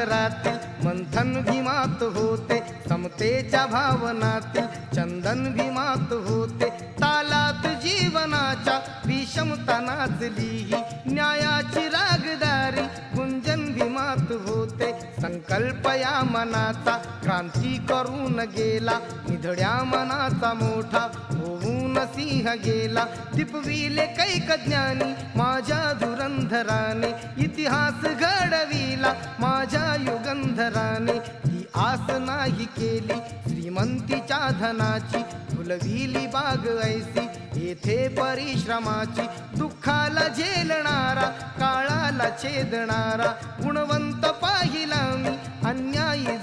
सागरातील मंथन भीमात होते, समतेच्या भावनातील चंदन भीमात होते, तालात जीवनाच्या विषमता नाचली ही न्यायाची रागदारी गुंजन भीमात होते. संकल्प या मनाचा क्रांती करून गेला, निधड्या मनाचा मोठा होऊन सिंह गेला. दिपविले कैक ज्ञानी माझ्या धुरंधराने, इतिहास घडविला माझ्या युगंधराने. ही आस नाही केली श्रीमंतीच्या धनाची, फुलविली बाग ऐसी येथे परिश्रमाची. दुःखाला झेलणारा काळाला छेदणारा गुणवंत पाहिला मी अन्यायी